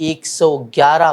111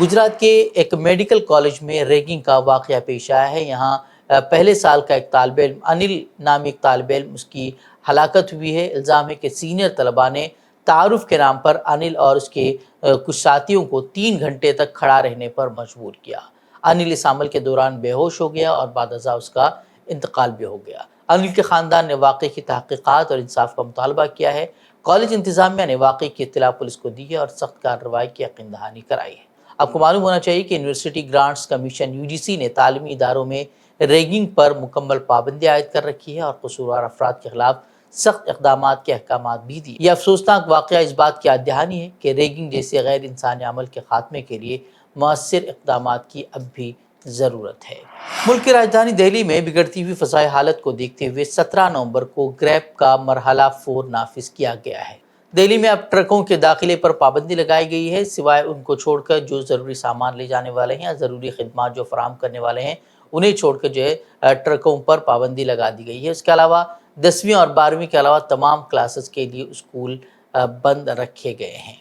گجرات کے ایک medical college میں ریگنگ کا واقعہ پیش آیا ہے۔ یہاں پہلے سال کا ایک طالب علم انل نامی ایک طالب علم اس کی ہلاکت ہوئی ہے۔ الزام ہے کہ سینئر طلباء نے تعارف کے نام پر انل اور اس کے کچھ ساتھیوں کو 3 گھنٹے تک کھڑا رہنے پر مجبور کیا۔ انل اس عمل کے دوران بے ہوش ہو گیا اور بعد ازاں اس کا انتقال بھی ہو گیا۔ انل کے خاندان نے واقعے کی تحقیقات اور انصاف کا مطالبہ کیا ہے۔ کالج انتظامیہ نے واقعے کی اطلاع پولیس کو دی ہے اور سخت کارروائی کی یقین دہانی کرائی ہے۔ آپ کو معلوم ہونا چاہیے کہ یونیورسٹی گرانٹس کمیشن UGC نے تعلیمی اداروں میں ریگنگ پر مکمل پابندی عائد کر رکھی ہے اور قصوروار افراد کے خلاف سخت اقدامات کے احکامات بھی دیے۔ یہ افسوسناک واقعہ اس بات کی یاد دہانی ہے کہ ریگنگ جیسے غیر انسانی عمل کے خاتمے کے لیے مؤثر اقدامات کی اب بھی ضرورت ہے۔ ملک کی راجدھانی دہلی میں بگڑتی ہوئی فضائی حالت کو دیکھتے ہوئے 17 نومبر کو گریب کا مرحلہ 4 نافذ کیا گیا ہے۔ دہلی میں اب ٹرکوں کے داخلے پر پابندی لگائی گئی ہے، سوائے ان کو چھوڑ کر جو ضروری سامان لے جانے والے ہیں یا ضروری خدمات جو فراہم کرنے والے ہیں انہیں چھوڑ کر ٹرکوں پر پابندی لگا دی گئی ہے۔ اس کے علاوہ 10ویں اور 12ویں کے علاوہ تمام کلاسز کے لیے اسکول بند رکھے گئے ہیں۔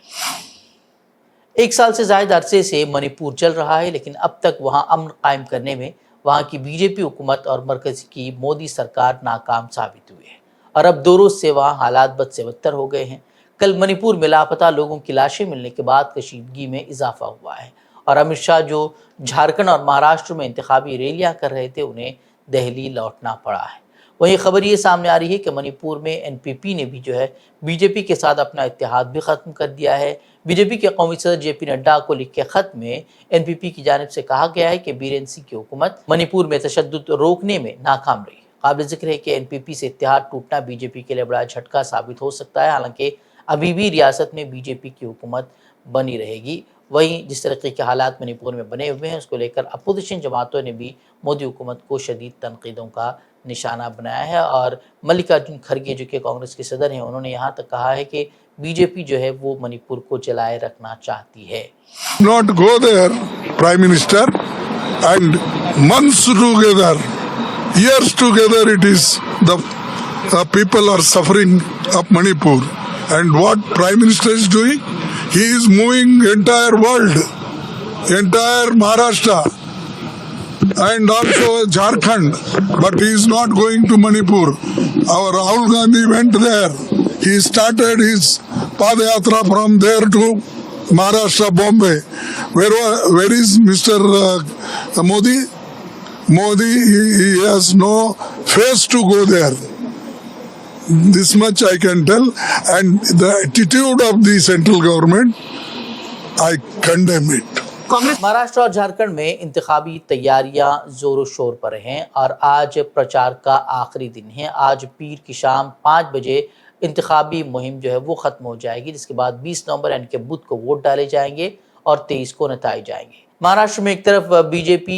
1 سال سے زائد عرصے سے منی پور چل رہا ہے، لیکن اب تک وہاں امن قائم کرنے میں وہاں کی BJP حکومت اور مرکز کی مودی سرکار ناکام ثابت ہوئی ہے اور اب 2 روز سے وہاں حالات بد سے بدتر ہو گئے ہیں۔ کل منی پور میں لاپتہ لوگوں کی لاشیں ملنے کے بعد کشیدگی میں اضافہ ہوا ہے اور امت شاہ جو جھارکھنڈ اور مہاراشٹر میں انتخابی ریلیاں کر رہے تھے انہیں دہلی لوٹنا پڑا ہے۔ وہیں خبر یہ سامنے آ رہی ہے کہ منی پور میں NPP نے بھی BJP کے ساتھ اپنا اتحاد بھی ختم کر دیا ہے۔ BJP کے قومی صدر JP نڈا کو لکھے خط میں NPP کی جانب سے کہا گیا ہے کہ بیرین سنگھ کی حکومت منی پور میں تشدد روکنے میں ناکام رہی۔ قابل ذکر ہے کہ NPP سے اتحاد ٹوٹنا BJP کے لیے بڑا جھٹکا ثابت ہو سکتا ہے، حالانکہ ابھی بھی ریاست میں BJP کی حکومت بنی رہے گی۔ وہیں جس طریقے کے حالات منی پور میں بنے ہوئے ہیں اس کو لے کر اپوزیشن جماعتوں نے بھی مودی حکومت کو شدید تنقیدوں کا نشانہ بنایا ہے اور ملکارجن کھڑگے جو کہ کانگریس کے صدر ہیں انہوں نے یہاں تک کہا ہے کہ BJP جو ہے وہ منی پور کو جلائے رکھنا چاہتی ہے۔ Not go there, Prime Minister, and months together, years together it is the people are suffering of Manipur. And what Prime Minister is doing? He is moving entire world, entire Maharashtra and also Jharkhand, but he is not going to Manipur. Our Rahul Gandhi went there. He started his Padayatra from there to Maharashtra, Bombay. Where is Mr. Modi? Modi, he has no face to go there. This much I can tell. And the attitude of the central government, I condemn it. Maharashtra اور جھارکھنڈ میں انتخابی تیاریاں زور و شور پر ہیں اور آج پرچار کا آخری دن ہے۔ آج پیر کی شام 5 بجے انتخابی مہم جو ہے وہ ختم ہو جائے گی، جس کے بعد 20 نومبر یعنی کہ بدھ کو ووٹ ڈالے جائیں گے اور 23 کو نتائج آئیں گے۔ مہاراشٹر میں ایک طرف BJP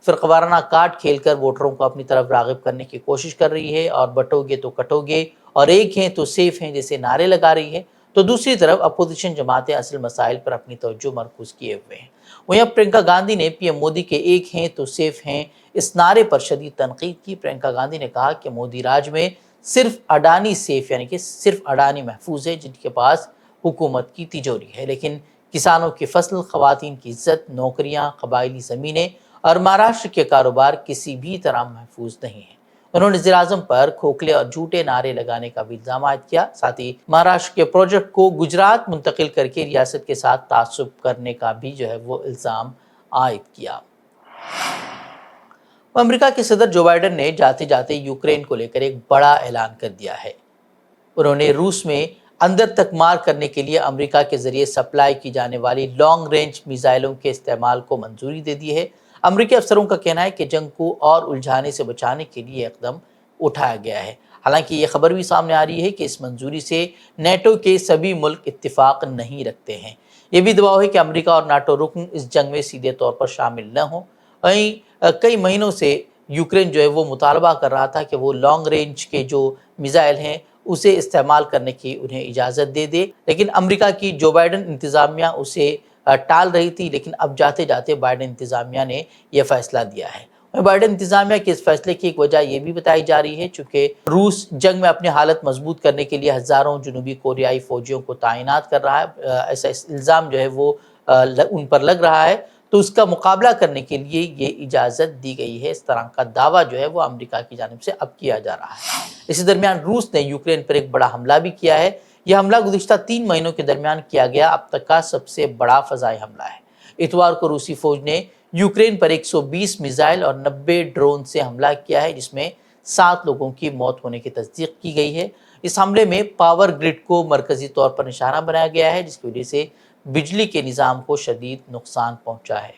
فرقہ وارانہ کارڈ کھیل کر ووٹروں کو اپنی طرف راغب کرنے کی کوشش کر رہی ہے اور بٹو گے تو کٹو گے اور ایک ہیں تو سیف ہیں جیسے نعرے لگا رہی ہے، تو دوسری طرف اپوزیشن جماعتیں اصل مسائل پر اپنی توجہ مرکوز کیے ہوئے ہیں۔ وہیں اب پرینکا گاندھی نے PM مودی کے ایک ہیں تو سیف ہیں اس نعرے پر شدید تنقید کی۔ پرینکا گاندھی نے کہا کہ مودی راج میں صرف اڈانی سیف یعنی کہ صرف اڈانی محفوظ ہے جن کے پاس حکومت کی تجوری ہے، لیکن کسانوں کی فصل، خواتین کی عزت، نوکریاں، قبائلی زمینیں اور مہاراشٹر کے کاروبار کسی بھی طرح محفوظ نہیں ہیں۔ انہوں نے وزیراعظم پر کھوکھلے اور جھوٹے نعرے لگانے کا بھی الزام عائد کیا، ساتھ ہی مہاراشٹر کے پروجیکٹ کو گجرات منتقل کر کے ریاست کے ساتھ تعصب کرنے کا بھی جو ہے وہ الزام عائد کیا۔ امریکہ کے صدر جو بائیڈن نے جاتے جاتے یوکرین کو لے کر ایک بڑا اعلان کر دیا ہے۔ انہوں نے روس میں اندر تک مار کرنے کے لیے امریکہ کے ذریعے سپلائی کی جانے والی لانگ رینج میزائلوں کے استعمال کو منظوری دے دی ہے۔ امریکی افسروں کا کہنا ہے کہ جنگ کو اور الجھانے سے بچانے کے لیے اقدام اٹھایا گیا ہے۔ حالانکہ یہ خبر بھی سامنے آ رہی ہے کہ اس منظوری سے نیٹو کے سبھی ملک اتفاق نہیں رکھتے ہیں۔ یہ بھی دباؤ ہے کہ امریکہ اور ناٹو رکن اس جنگ میں سیدھے طور پر شامل نہ ہوں۔ وہیں کئی مہینوں سے یوکرین جو ہے وہ مطالبہ کر رہا تھا کہ وہ لانگ رینج کے جو میزائل ہیں اسے استعمال کرنے کی انہیں اجازت دے دے، لیکن امریکہ کی جو بائیڈن انتظامیہ اسے ٹال رہی تھی، لیکن اب جاتے جاتے بائیڈن انتظامیہ نے یہ فیصلہ دیا ہے۔ بائیڈن انتظامیہ کے اس فیصلے کی ایک وجہ یہ بھی بتائی جا رہی ہے چونکہ روس جنگ میں اپنی حالت مضبوط کرنے کے لیے ہزاروں جنوبی کوریائی فوجیوں کو تعینات کر رہا ہے، ایسا الزام جو ہے وہ ان پر لگ رہا ہے تو اس کا مقابلہ کرنے کے لیے یہ اجازت دی گئی ہے۔ اس طرح کا دعویٰ جو ہے وہ امریکہ کی جانب سے اب کیا جا رہا ہے۔ اسی درمیان روس نے یوکرین پر ایک بڑا حملہ بھی کیا ہے۔ یہ حملہ گزشتہ 3 مہینوں کے درمیان کیا گیا اب تک کا سب سے بڑا فضائی حملہ ہے۔ اتوار کو روسی فوج نے یوکرین پر 120 میزائل اور 90 ڈرون سے حملہ کیا ہے، جس میں 7 لوگوں کی موت ہونے کی تصدیق کی گئی ہے۔ اس حملے میں پاور گرڈ کو مرکزی طور پر نشانہ بنایا گیا ہے، جس کی وجہ سے بجلی کے نظام کو شدید نقصان پہنچا ہے۔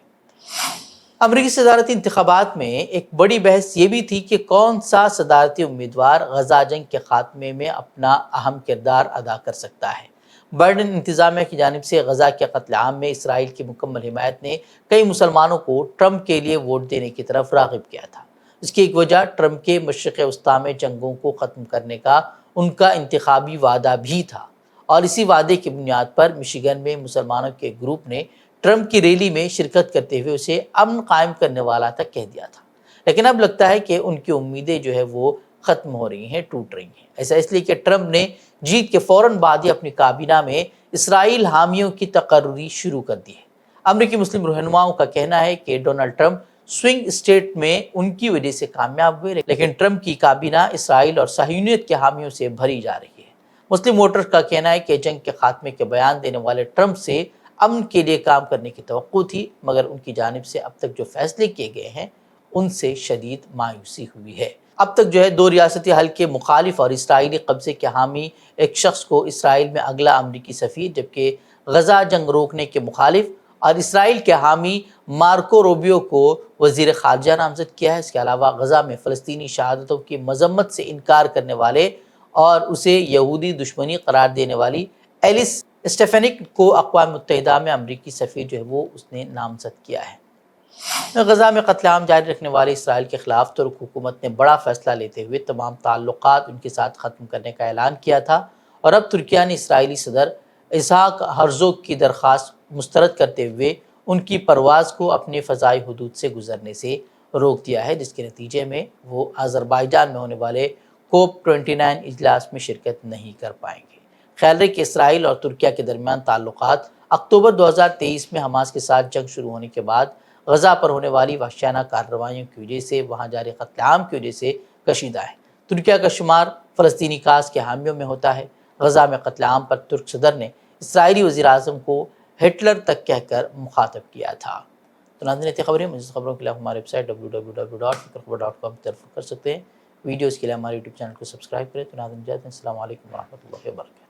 امریکی صدارتی انتخابات میں ایک بڑی بحث یہ بھی تھی کہ کون سا صدارتی امیدوار غزہ جنگ کے خاتمے میں اپنا اہم کردار ادا کر سکتا ہے۔ بائیڈن انتظامیہ کی جانب سے غزہ کے قتل عام میں اسرائیل کی مکمل حمایت نے کئی مسلمانوں کو ٹرمپ کے لیے ووٹ دینے کی طرف راغب کیا تھا۔ اس کی ایک وجہ ٹرمپ کے مشرق وسطیٰ میں جنگوں کو ختم کرنے کا ان کا انتخابی وعدہ بھی تھا، اور اسی وعدے کی بنیاد پر مشیگن میں مسلمانوں کے گروپ نے ٹرمپ کی ریلی میں شرکت کرتے ہوئے اسے امن قائم کرنے والا تک کہہ دیا تھا۔ لیکن اب لگتا ہے کہ ان کی امیدیں جو ہے وہ ختم ہو رہی ہیں، ٹوٹ رہی ہیں۔ ایسا اس لیے کہ ٹرمپ نے جیت کے فوراً بعد ہی اپنی کابینہ میں اسرائیل حامیوں کی تقرری شروع کر دی ہے۔ امریکی مسلم رہنماؤں کا کہنا ہے کہ ڈونلڈ ٹرمپ سوئنگ اسٹیٹ میں ان کی وجہ سے کامیاب ہوئے، لیکن ٹرمپ کی کابینہ اسرائیل اور صہیونیت کے حامیوں سے بھری جا رہی ہے۔ مسلم ووٹرز کا کہنا ہے کہ جنگ کے خاتمے کے بیان دینے والے ٹرمپ سے امن کے لیے کام کرنے کی توقع تھی، مگر ان کی جانب سے اب تک جو فیصلے کیے گئے ہیں ان سے شدید مایوسی ہوئی ہے۔ اب تک جو ہے 2 ریاستی حل کے مخالف اور اسرائیلی قبضے کے حامی ایک شخص کو اسرائیل میں اگلا امریکی سفیر، جبکہ غزہ جنگ روکنے کے مخالف اور اسرائیل کے حامی مارکو روبیو کو وزیر خارجہ نامزد کیا ہے۔ اس کے علاوہ غزہ میں فلسطینی شہادتوں کی مذمت سے انکار کرنے والے اور اسے یہودی دشمنی قرار دینے والی ایلس اسٹیفینک کو اقوام متحدہ میں امریکی سفیر جو ہے وہ اس نے نامزد کیا ہے۔ غزہ میں قتل عام جاری رکھنے والے اسرائیل کے خلاف ترک حکومت نے بڑا فیصلہ لیتے ہوئے تمام تعلقات ان کے ساتھ ختم کرنے کا اعلان کیا تھا، اور اب ترکیہ نے اسرائیلی صدر اسحاق ہرزوگ کی درخواست مسترد کرتے ہوئے ان کی پرواز کو اپنے فضائی حدود سے گزرنے سے روک دیا ہے، جس کے نتیجے میں وہ آذربائیجان میں ہونے والے کوپ 29 اجلاس میں شرکت نہیں کر پائیں گے۔ خیال رہے کہ اسرائیل اور ترکیہ کے درمیان تعلقات اکتوبر 2023 میں حماس کے ساتھ جنگ شروع ہونے کے بعد غزہ پر ہونے والی وحشیانہ کارروائیوں کی وجہ سے، وہاں جاری قتل عام کی وجہ سے کشیدہ ہے۔ ترکیہ کا شمار فلسطینی کاز کے حامیوں میں ہوتا ہے۔ غزہ میں قتل عام پر ترک صدر نے اسرائیلی وزیر اعظم کو ہٹلر تک کہہ کر مخاطب کیا تھا۔ تو ناظرین، یہ خبریں مزید خبروں کے لیے ہمارے ویب سائٹ www.fikrkhabar.com پر کر سکتے ہیں۔ ویڈیوز کے لیے ہمارے یوٹیوب چینل کو سبسکرائب کریں۔ تو ناظرین، السلام علیکم ورحمۃ اللہ وبرکاتہ۔